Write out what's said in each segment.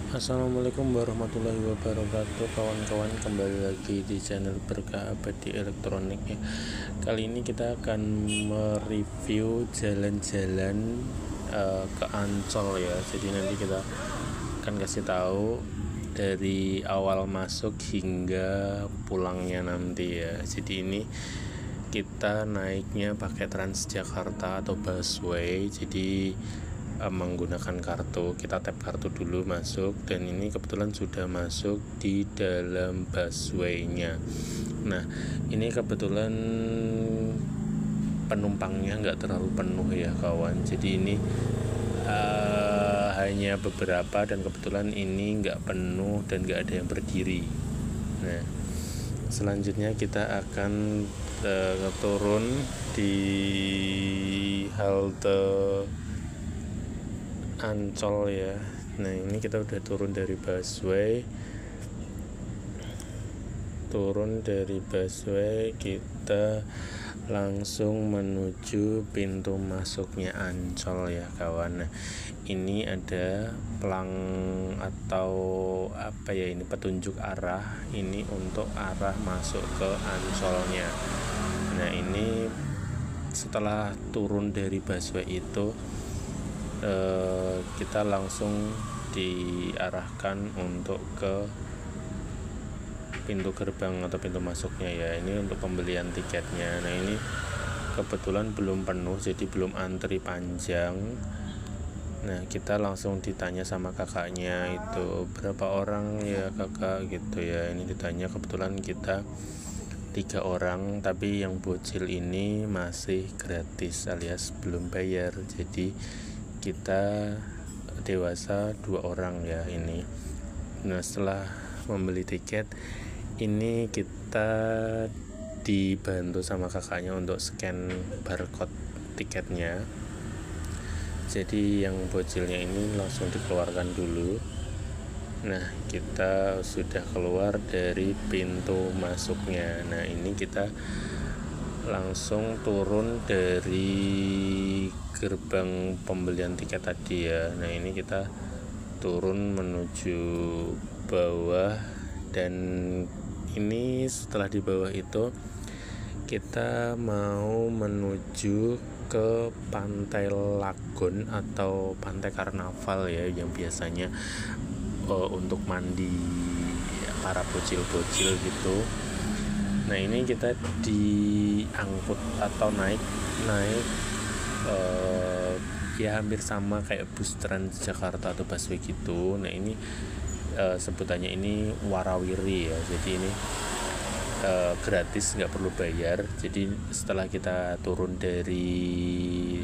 Assalamualaikum warahmatullahi wabarakatuh, kawan-kawan. Kembali lagi di channel Berkah Abadi Elektronik ya. Kali ini kita akan mereview jalan-jalan ke Ancol ya. Jadi nanti kita akan kasih tahu dari awal masuk hingga pulangnya nanti ya. Jadi ini kita naiknya pakai Transjakarta atau busway. Jadi menggunakan kartu, kita tap kartu dulu masuk, dan ini kebetulan sudah masuk di dalam busway-nya. Nah, ini kebetulan penumpangnya nggak terlalu penuh ya kawan. Jadi ini hanya beberapa, dan kebetulan ini nggak penuh dan nggak ada yang berdiri. Nah, selanjutnya kita akan turun di halte Ancol ya. Nah, ini kita udah turun dari busway. Kita langsung menuju pintu masuknya Ancol ya kawan. Nah, ini ada pelang atau apa ya, ini petunjuk arah, ini untuk arah masuk ke Ancolnya. Nah, ini setelah turun dari busway itu kita langsung diarahkan untuk ke pintu gerbang atau pintu masuknya ya. Ini untuk pembelian tiketnya. Nah, ini kebetulan belum penuh, jadi belum antri panjang. Nah, kita langsung ditanya sama kakaknya, itu berapa orang ya kakak gitu ya. Ini ditanya, kebetulan kita 3 orang, tapi yang bocil ini masih gratis alias belum bayar. Jadi kita dewasa 2 orang ya ini. Nah, setelah membeli tiket ini kita dibantu sama kakaknya untuk scan barcode tiketnya. Jadi yang bocilnya ini langsung dikeluarkan dulu. Nah, kita sudah keluar dari pintu masuknya. Nah, ini kita langsung turun dari gerbang pembelian tiket tadi ya. Nah, ini kita turun menuju bawah, dan ini setelah di bawah itu kita mau menuju ke Pantai Lagon atau Pantai Karnaval ya, yang biasanya untuk mandi para bocil-bocil gitu. Nah, ini kita diangkut atau naik ya hampir sama kayak bus Transjakarta atau busway gitu. Nah, ini sebutannya ini warawiri ya. Jadi ini gratis, nggak perlu bayar. Jadi setelah kita turun dari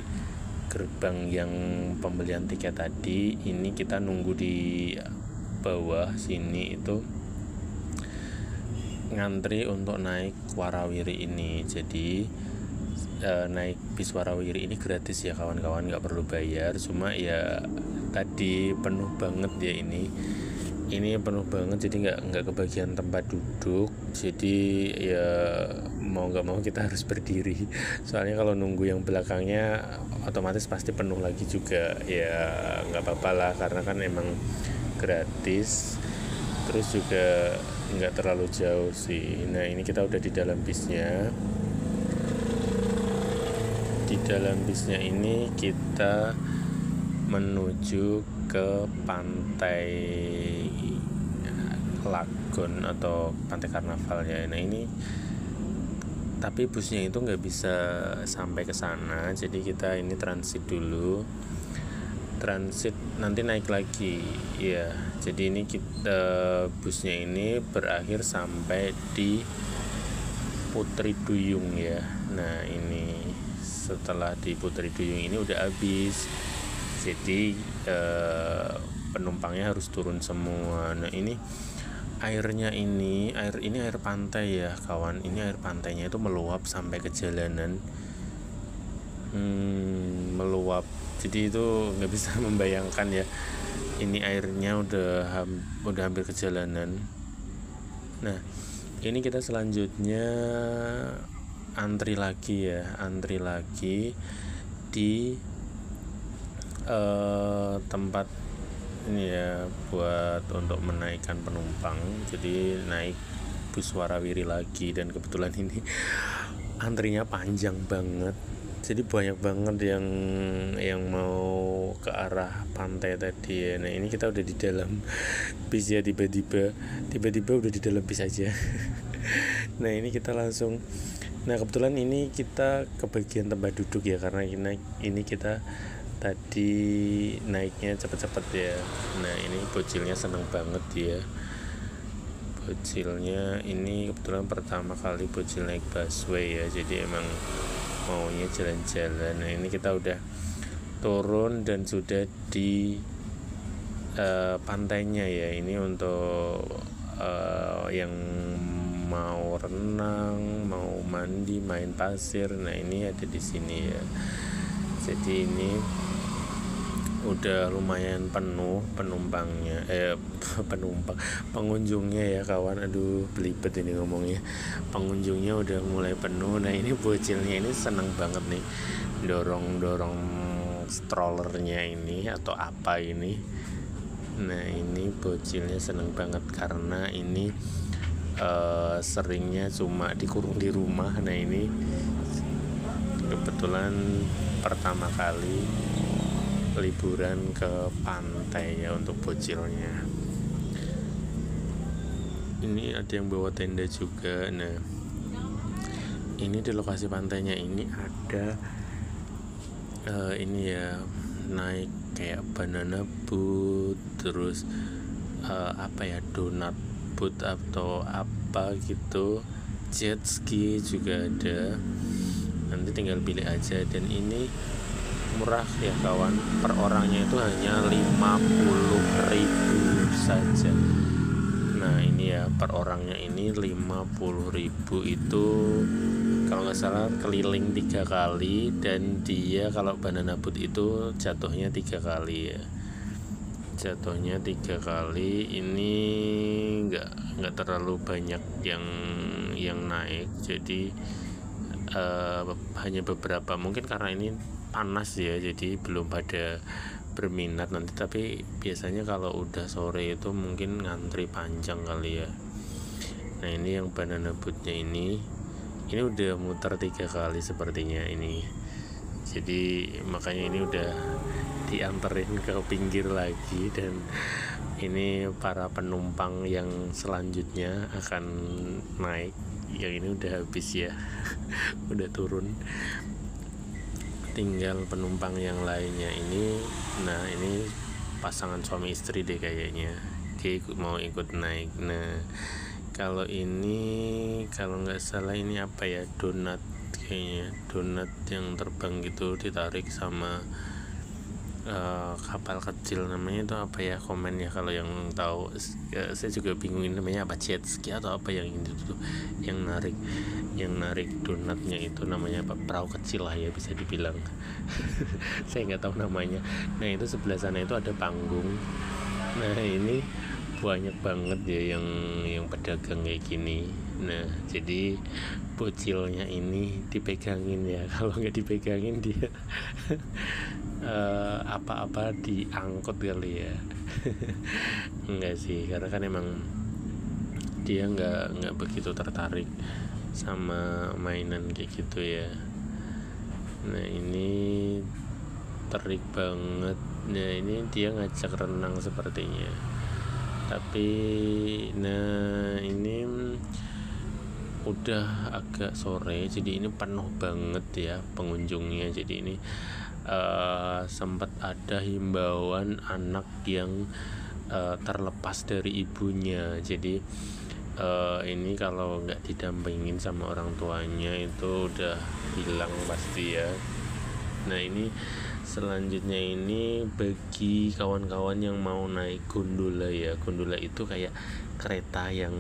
gerbang yang pembelian tiket tadi, ini kita nunggu di bawah sini itu ngantri untuk naik warawiri ini. Jadi naik bis warawiri ini gratis ya kawan-kawan, nggak perlu bayar. Cuma ya tadi penuh banget ya, ini penuh banget, jadi nggak kebagian tempat duduk. Jadi ya mau nggak mau kita harus berdiri, soalnya kalau nunggu yang belakangnya otomatis pasti penuh lagi juga. Ya nggak apa-apa lah, karena kan emang gratis, terus juga nggak terlalu jauh sih. Nah, ini kita udah di dalam bisnya. Di dalam bisnya ini kita menuju ke Pantai Lagon atau Pantai Karnaval ya. Nah, ini tapi busnya itu nggak bisa sampai ke sana, jadi kita ini transit dulu. Transit nanti naik lagi ya. Jadi ini kita busnya ini berakhir sampai di Putri Duyung ya. Nah, ini setelah di Putri Duyung ini udah habis, jadi penumpangnya harus turun semua. Nah, ini air pantai ya kawan. Ini air pantainya itu meluap sampai ke jalanan, meluap. Jadi itu nggak bisa membayangkan ya, ini airnya udah hampir ke jalanan. Nah, ini kita selanjutnya antri lagi di tempat ini ya buat untuk menaikkan penumpang, jadi naik bus warawiri lagi. Dan kebetulan ini antrinya panjang banget, jadi banyak banget yang mau ke arah pantai tadi ya. Nah ini kita udah di dalam bis ya, tiba-tiba udah di dalam bis aja. Nah ini kita langsung, nah kebetulan ini kita ke bagian tempat duduk ya, karena ini kita tadi naiknya cepet-cepet ya. Nah ini bocilnya seneng banget ya, bocilnya ini kebetulan pertama kali bocil naik busway ya, jadi emang maunya jalan-jalan. Nah ini kita udah turun dan sudah di pantainya ya. Ini untuk yang mau renang, mau mandi, main pasir. Nah ini ada di sini ya. Jadi ini udah lumayan penuh penumpangnya, pengunjungnya ya kawan. Aduh belibet ini ngomongnya. Pengunjungnya udah mulai penuh. Nah ini bocilnya ini seneng banget nih dorong strollernya ini atau apa ini. Nah ini bocilnya seneng banget karena ini seringnya cuma dikurung di rumah. Nah ini kebetulan pertama kali liburan ke pantai ya untuk bocilnya. Ini ada yang bawa tenda juga. Nah ini di lokasi pantainya ini ada ini ya, naik kayak banana boat, terus donut boat atau apa gitu, jet ski juga ada. Nanti tinggal pilih aja. Dan ini murah ya kawan, per orangnya itu hanya 50.000 saja. Nah ini ya per orangnya ini 50.000 itu kalau nggak salah keliling 3 kali. Dan dia kalau banana boat itu jatuhnya 3 kali ya, jatuhnya 3 kali. Ini nggak terlalu banyak yang naik, jadi hanya beberapa. Mungkin karena ini panas ya, jadi belum pada berminat nanti. Tapi biasanya kalau udah sore itu mungkin ngantri panjang kali ya. Nah ini yang banana boatnya ini udah muter 3 kali sepertinya ini. Jadi makanya ini udah dianterin ke pinggir lagi. Dan ini para penumpang yang selanjutnya akan naik. Yang ini udah habis ya udah turun, tinggal penumpang yang lainnya ini. Nah ini pasangan suami istri deh kayaknya, mau ikut naik. Nah kalau ini kalau nggak salah ini apa ya, donat kayaknya, donat yang terbang gitu, ditarik sama kapal kecil. Namanya itu apa ya, komen ya kalau yang tahu. Saya juga bingung ini namanya apa, jet ski atau apa yang itu tuh, yang narik donatnya itu namanya apa, perahu kecil lah ya bisa dibilang. Saya nggak tahu namanya. Nah itu sebelah sana itu ada panggung. Nah ini banyak banget ya yang pedagang kayak gini. Nah jadi bocilnya ini dipegangin ya, kalau nggak dipegangin dia apa-apa diangkut kali ya. Enggak sih, karena kan emang dia nggak begitu tertarik sama mainan kayak gitu ya. Nah ini terik banget. Nah ini dia ngajak renang sepertinya. Tapi nah ini udah agak sore, jadi ini penuh banget ya pengunjungnya. Jadi ini sempat ada himbauan anak yang terlepas dari ibunya. Jadi ini kalau nggak didampingin sama orang tuanya itu udah hilang pasti ya. Nah ini selanjutnya ini bagi kawan-kawan yang mau naik gondola ya. Gondola itu kayak kereta yang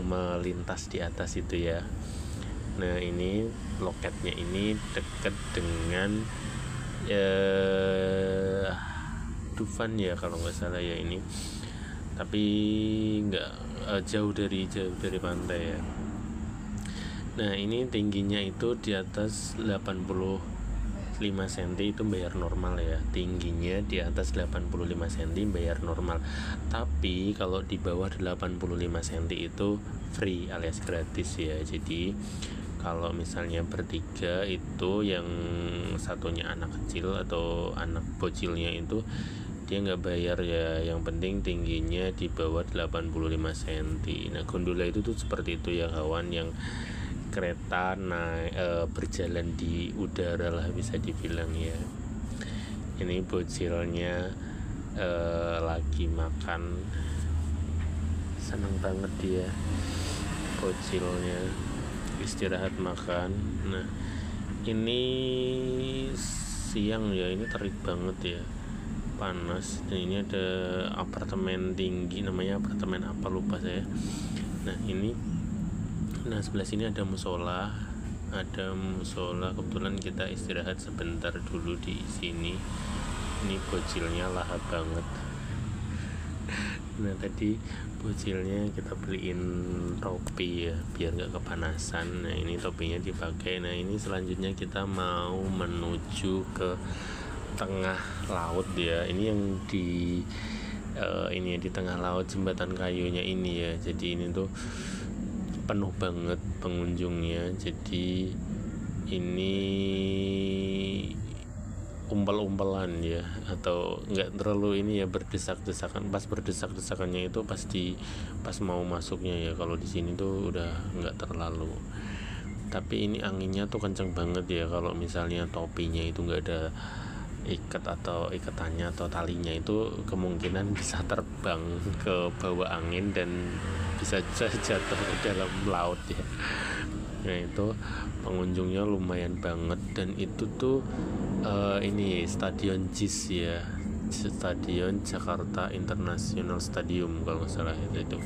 melintas di atas itu ya. Nah ini loketnya ini dekat dengan Dufan ya kalau nggak salah ya ini, tapi nggak jauh dari pantai ya. Nah ini tingginya itu di atas 80 cm itu bayar normal ya, tingginya di atas 85 cm bayar normal. Tapi kalau di bawah 85 cm itu free alias gratis ya. Jadi kalau misalnya bertiga itu yang satunya anak kecil atau anak bocilnya itu dia nggak bayar ya, yang penting tingginya di bawah 85 cm. Nah gondola itu tuh seperti itu ya kawan, yang kereta berjalan di udara lah bisa dibilang ya. Ini bocilnya lagi makan, seneng banget dia bocilnya istirahat makan. Nah ini siang ya, ini terik banget ya, panas. Dan ini ada apartemen tinggi, namanya apartemen apa lupa saya. Nah sebelah sini ada musola, kebetulan kita istirahat sebentar dulu di sini. Ini bocilnya lahap banget. Nah tadi bocilnya kita beliin topi ya biar nggak kepanasan. Nah ini topinya dipakai. Nah ini selanjutnya kita mau menuju ke tengah laut ya. Ini yang di tengah laut, jembatan kayunya ini ya. Jadi ini tuh penuh banget pengunjungnya. Jadi ini umpel-umpelan ya, atau nggak terlalu ini ya, berdesak-desakan. Pas berdesak-desakannya itu pas mau masuknya ya. Kalau di sini tuh udah nggak terlalu. Tapi ini anginnya tuh kenceng banget ya. Kalau misalnya topinya itu nggak ada ikatannya atau talinya, itu kemungkinan bisa terbang ke bawah angin dan bisa jatuh ke dalam laut ya. Nah itu pengunjungnya lumayan banget. Dan itu tuh ini Stadion JIS ya, Stadion Jakarta International Stadium kalau nggak salah itu.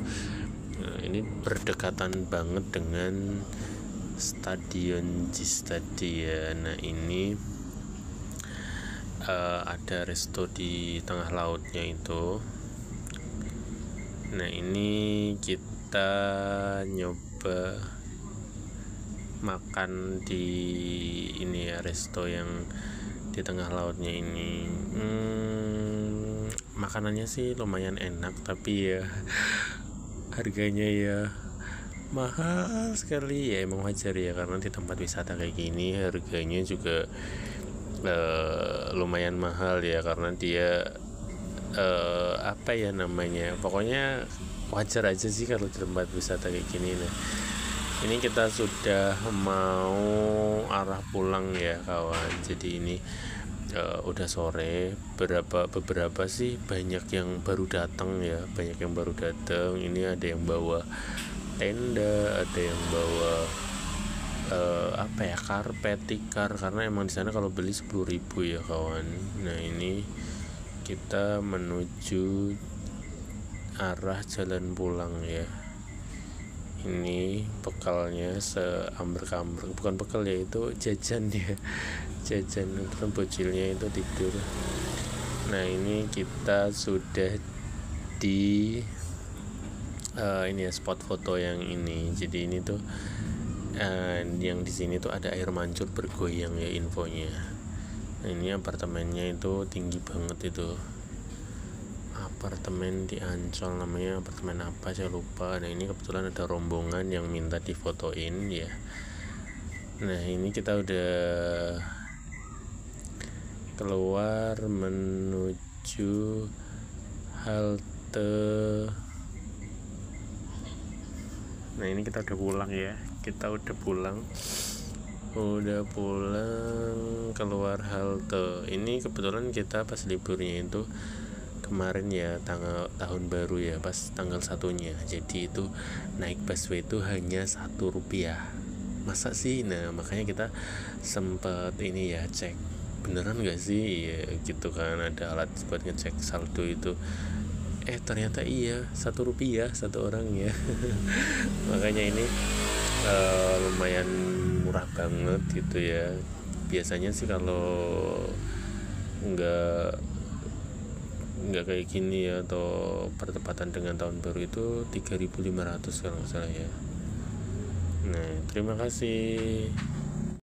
Nah, ini berdekatan banget dengan Stadion JIS tadi ya. Nah ini ada resto di tengah lautnya itu. Nah ini kita nyoba makan di ini ya, resto yang di tengah lautnya ini. Makanannya sih lumayan enak, tapi ya harganya ya mahal sekali ya. Emang wajar ya, karena di tempat wisata kayak gini harganya juga lumayan mahal ya, karena dia apa ya namanya, pokoknya wajar aja sih kalau di tempat wisata kayak gini. Nah ini kita sudah mau arah pulang ya kawan. Jadi ini udah sore. Beberapa sih banyak yang baru datang ya, Ini ada yang bawa tenda, ada yang bawa karpet tikar, karena emang di sana kalau beli 10.000 ya kawan. Nah ini kita menuju arah jalan pulang ya. Ini bekalnya seamber-amber, bukan bekal ya, itu jajan ya, jajan. Itu bocilnya itu tidur. Nah ini kita sudah di ini ya, spot foto yang ini. Jadi ini tuh yang di sini tuh ada air mancur bergoyang ya infonya. Nah ini apartemennya itu tinggi banget itu, apartemen di Ancol, namanya apartemen apa saya lupa. Nah ini kebetulan ada rombongan yang minta difotoin ya. Nah ini kita udah keluar menuju halte. Nah ini kita udah pulang ya, udah pulang keluar halte. Ini kebetulan kita pas liburnya itu kemarin ya, tahun baru ya, pas tanggal 1-nya. Jadi itu naik busway itu hanya Rp1. Masa sih? Nah makanya kita sempet ini ya, cek beneran gak sih ya, gitu kan, ada alat buat ngecek saldo itu. Ternyata iya, Rp1 satu orang ya. Makanya ini lumayan murah banget gitu ya. Biasanya sih kalau nggak kayak gini ya, atau bertepatan dengan tahun baru itu 3.500 kalau nggak salah ya. Nah terima kasih.